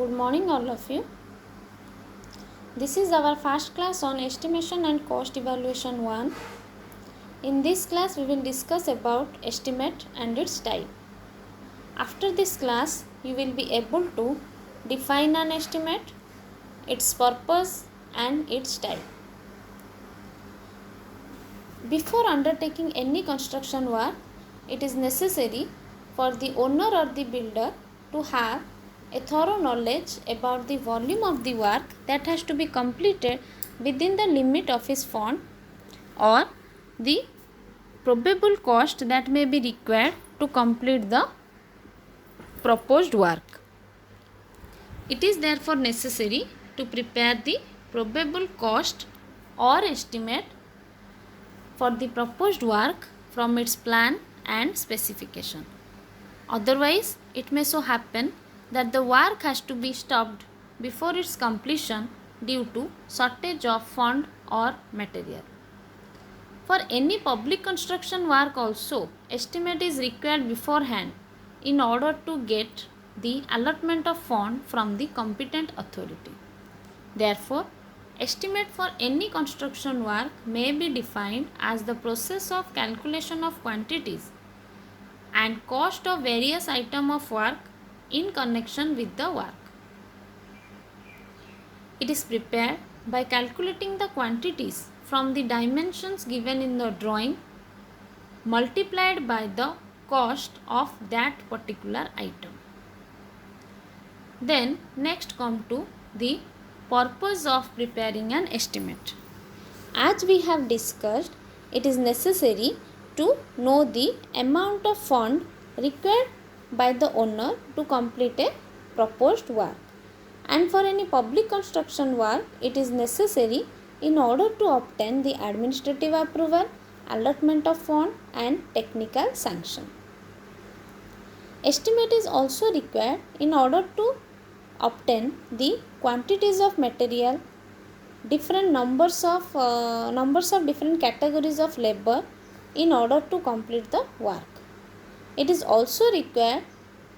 Good morning, all of you. This is our first class on estimation and cost evaluation 1. In this class, we will discuss about estimate and its type. After this class, you will be able to define an estimate, its purpose, and its type. Before undertaking any construction work, it is necessary for the owner or the builder to have a thorough knowledge about the volume of the work that has to be completed within the limit of his fund or the probable cost that may be required to complete the proposed work. It is therefore necessary to prepare the probable cost or estimate for the proposed work from its plan and specification. Otherwise, it may so happen that the work has to be stopped before its completion due to shortage of fund or material. For any public construction work also, estimate is required beforehand in order to get the allotment of fund from the competent authority. Therefore, estimate for any construction work may be defined as the process of calculation of quantities and cost of various items of work in connection with the work. It is prepared by calculating the quantities from the dimensions given in the drawing multiplied by the cost of that particular item. Then next come to the purpose of preparing an estimate. As we have discussed, it is necessary to know the amount of fund required by the owner to complete a proposed work. And for any public construction work, it is necessary in order to obtain the administrative approval, allotment of fund and technical sanction. Estimate is also required in order to obtain the quantities of material, different numbers of different categories of labor in order to complete the work. It is also required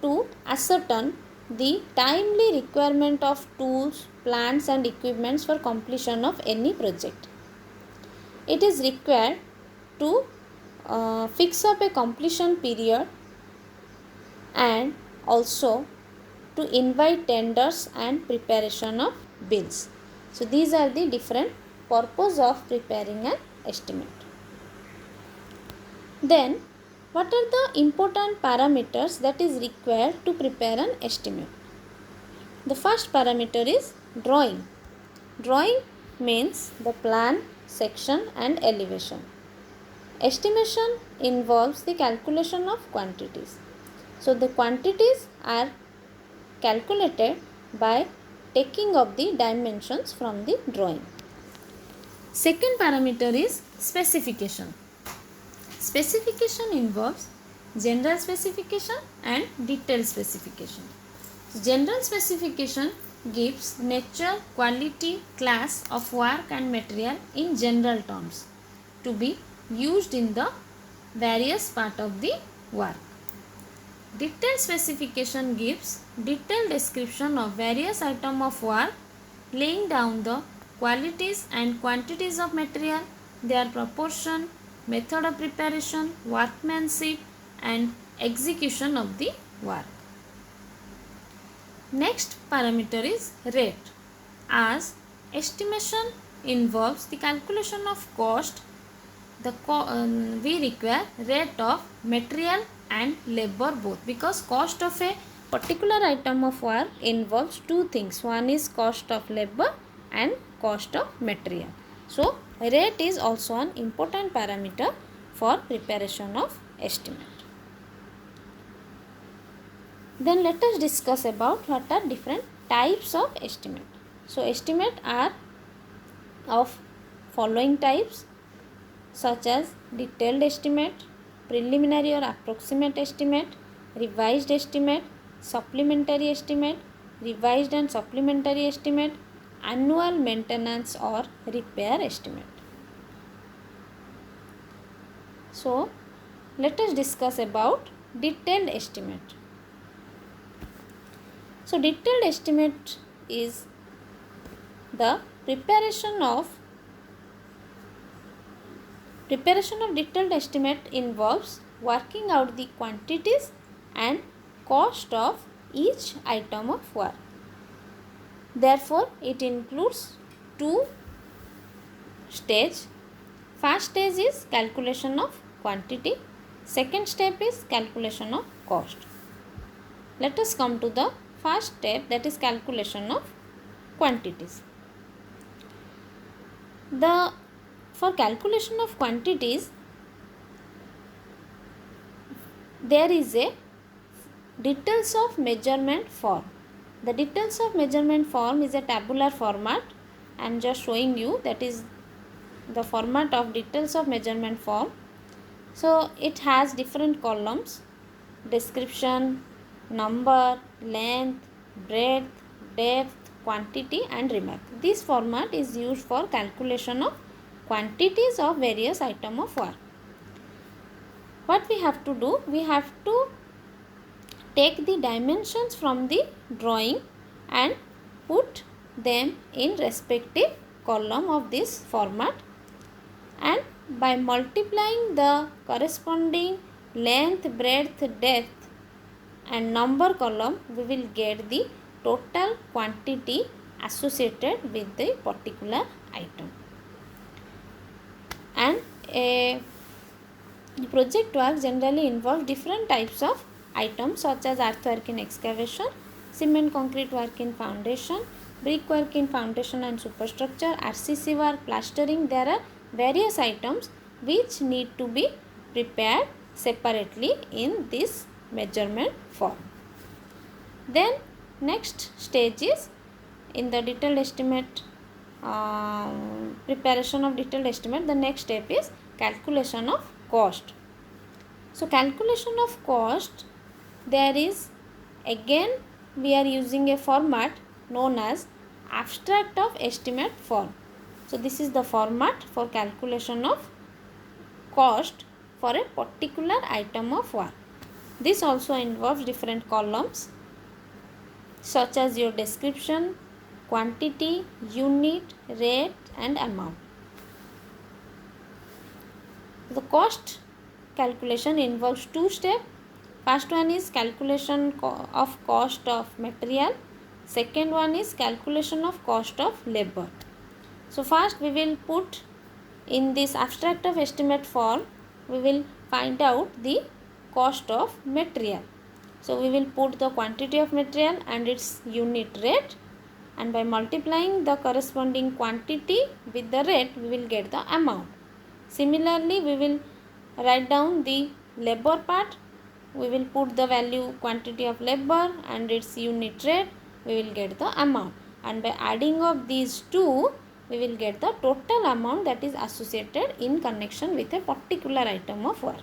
to ascertain the timely requirement of tools, plants and equipments for completion of any project. It is required to fix up a completion period and also to invite tenders and preparation of bills. So these are the different purpose of preparing an estimate. Then what are the important parameters that is required to prepare an estimate? The first parameter is drawing. Drawing means the plan, section and elevation. Estimation involves the calculation of quantities. So the quantities are calculated by taking of the dimensions from the drawing. Second parameter is specification. Specification involves general specification and detailed specification. General specification gives nature, quality, class of work and material in general terms to be used in the various part of the work. Detailed specification gives detailed description of various items of work, laying down the qualities and quantities of material, their proportion, method of preparation, workmanship and execution of the work. Next parameter is rate. As estimation involves the calculation of cost, we require rate of material and labor both, because cost of a particular item of work involves two things. One is cost of labor and cost of material. So rate is also an important parameter for preparation of estimate. Then let us discuss about what are different types of estimate. So estimate are of following types, such as detailed estimate, preliminary or approximate estimate, revised estimate, supplementary estimate, revised and supplementary estimate, annual maintenance or repair estimate. So let us discuss about detailed estimate. So detailed estimate is the preparation of detailed estimate involves working out the quantities and cost of each item of work. Therefore, it includes two stages. First stage is calculation of quantity. Second step is calculation of cost. Let us come to the first step, that is calculation of quantities. For calculation of quantities, there is a details of measurement form. The details of measurement form is a tabular format. I am just showing you, that is the format of details of measurement form. So it has different columns: description, number, length, breadth, depth, quantity and remark. This format is used for calculation of quantities of various items of work. What we have to do? We have to take the dimensions from the drawing and put them in respective column of this format, and by multiplying the corresponding length, breadth, depth and number column, we will get the total quantity associated with the particular item. And a project work generally involves different types of items such as earthwork in excavation, cement concrete work in foundation, brick work in foundation and superstructure, RCC work, plastering. There are various items which need to be prepared separately in this measurement form. Then next stage is in the detailed estimate, preparation of detailed estimate. The next step is calculation of cost. So calculation of cost, there is again we are using a format known as abstract of estimate form. So this is the format for calculation of cost for a particular item of work. This also involves different columns such as your description, quantity, unit, rate and amount. The cost calculation involves two steps. First one is calculation of cost of material. Second one is calculation of cost of labor. So first we will put in this abstract of estimate form, we will find out the cost of material. So we will put the quantity of material and its unit rate, and by multiplying the corresponding quantity with the rate, we will get the amount. Similarly, we will write down the labor part. We will put the value quantity of labor and its unit rate, we will get the amount, and by adding of these two, we will get the total amount that is associated in connection with a particular item of work.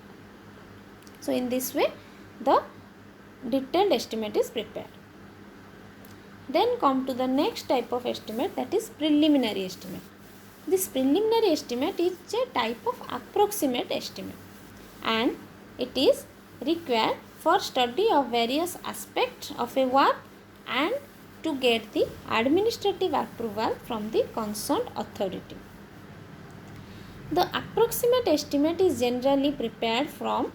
So in this way the detailed estimate is prepared. Then come to the next type of estimate, that is preliminary estimate. This preliminary estimate is a type of approximate estimate, and it is required for study of various aspects of a work and to get the administrative approval from the concerned authority. The approximate estimate is generally prepared from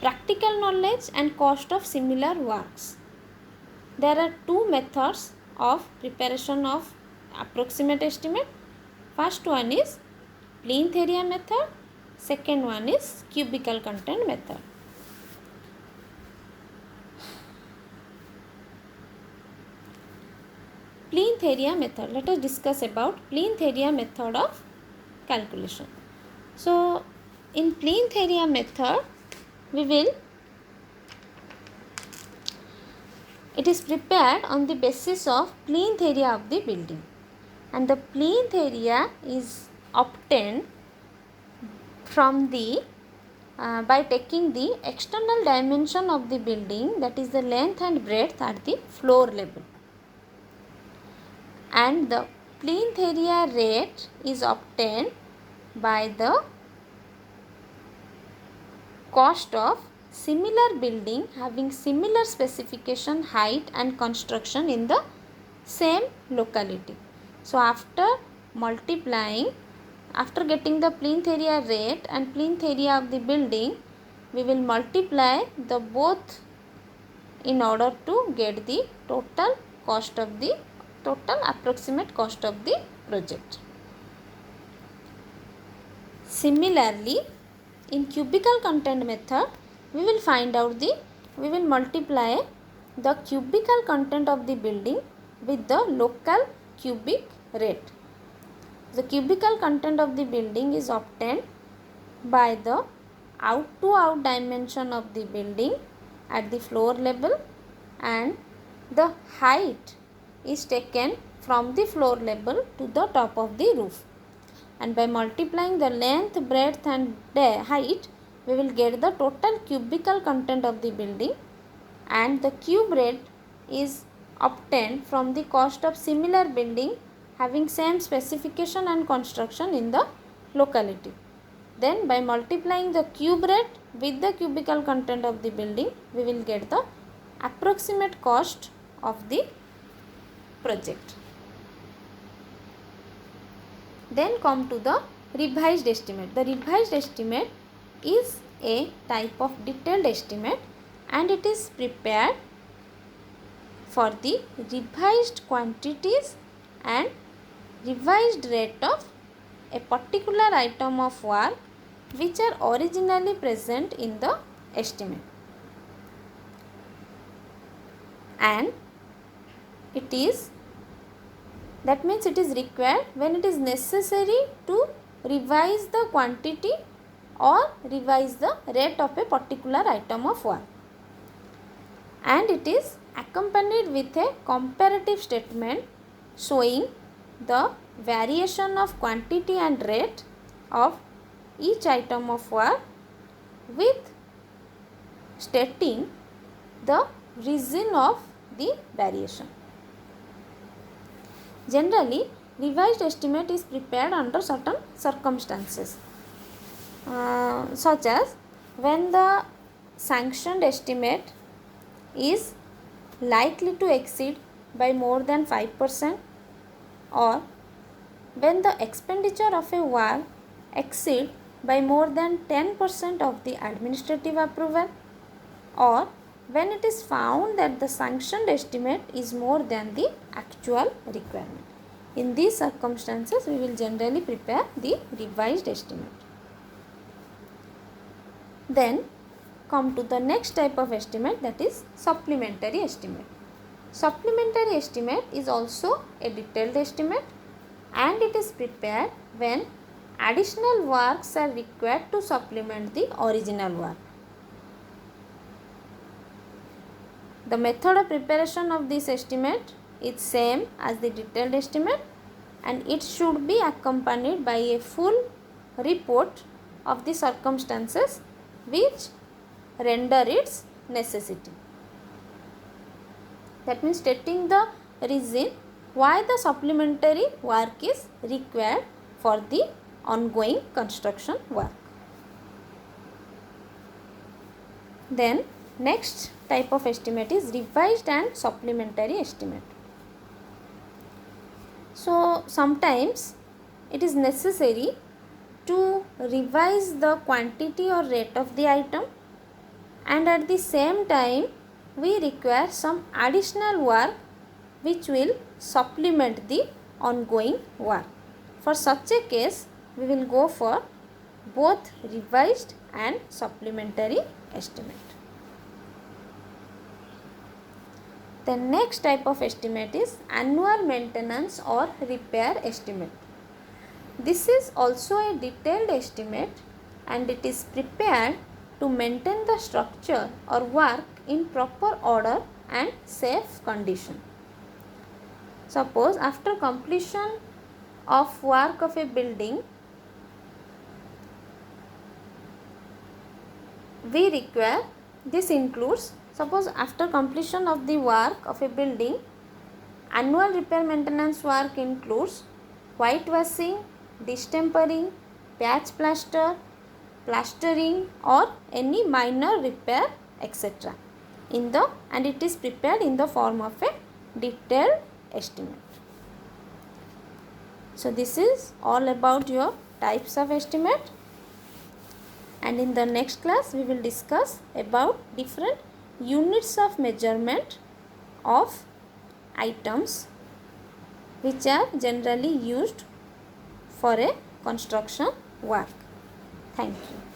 practical knowledge and cost of similar works. There are two methods of preparation of approximate estimate. First one is plinth area method, second one is cubical content method. Plinth area method. Let us discuss about plinth area method of calculation. So in plinth area method, it is prepared on the basis of plinth area of the building, and the plinth area is obtained from the by taking the external dimension of the building, that is the length and breadth at the floor level, and the plinth area rate is obtained by the cost of similar building having similar specification, height and construction in the same locality. So after multiplying, after getting the plinth area rate and plinth area of the building, we will multiply the both in order to get the total approximate cost of the project. Similarly, in cubical content method, we will multiply the cubical content of the building with the local cubic rate. The cubical content of the building is obtained by the out to out dimension of the building at the floor level, and the height is taken from the floor level to the top of the roof, and by multiplying the length, breadth and height, we will get the total cubical content of the building, and the cube rate is obtained from the cost of similar building having same specification and construction in the locality. Then by multiplying the cube rate with the cubical content of the building, we will get the approximate cost of the project. Then come to the revised estimate. The revised estimate is a type of detailed estimate, and it is prepared for the revised quantities and revised rate of a particular item of work which are originally present in the estimate, and it is, that means it is required when it is necessary to revise the quantity or revise the rate of a particular item of work, and it is accompanied with a comparative statement showing the variation of quantity and rate of each item of work with stating the reason of the variation. Generally, revised estimate is prepared under certain circumstances, such as when the sanctioned estimate is likely to exceed by more than 5%, or when the expenditure of a work exceed by more than 10% of the administrative approval, or when it is found that the sanctioned estimate is more than the actual requirement. In these circumstances, we will generally prepare the revised estimate. Then come to the next type of estimate, that is supplementary estimate. Supplementary estimate is also a detailed estimate, and it is prepared when additional works are required to supplement the original work. The method of preparation of this estimate is same as the detailed estimate, and it should be accompanied by a full report of the circumstances which render its necessity. That means stating the reason why the supplementary work is required for the ongoing construction work. Then next type of estimate is revised and supplementary estimate. So sometimes it is necessary to revise the quantity or rate of the item, and at the same time we require some additional work which will supplement the ongoing work. For such a case, we will go for both revised and supplementary estimate. The next type of estimate is annual maintenance or repair estimate. This is also a detailed estimate, and it is prepared to maintain the structure or work in proper order and safe condition. Suppose after completion of work of a building, we require, this includes, suppose after completion of the work of a building, annual repair maintenance work includes whitewashing, distempering, patch plaster, plastering or any minor repair etc. And it is prepared in the form of a detailed estimate. So this is all about your types of estimate, and in the next class we will discuss about different units of measurement of items which are generally used for a construction work. Thank you.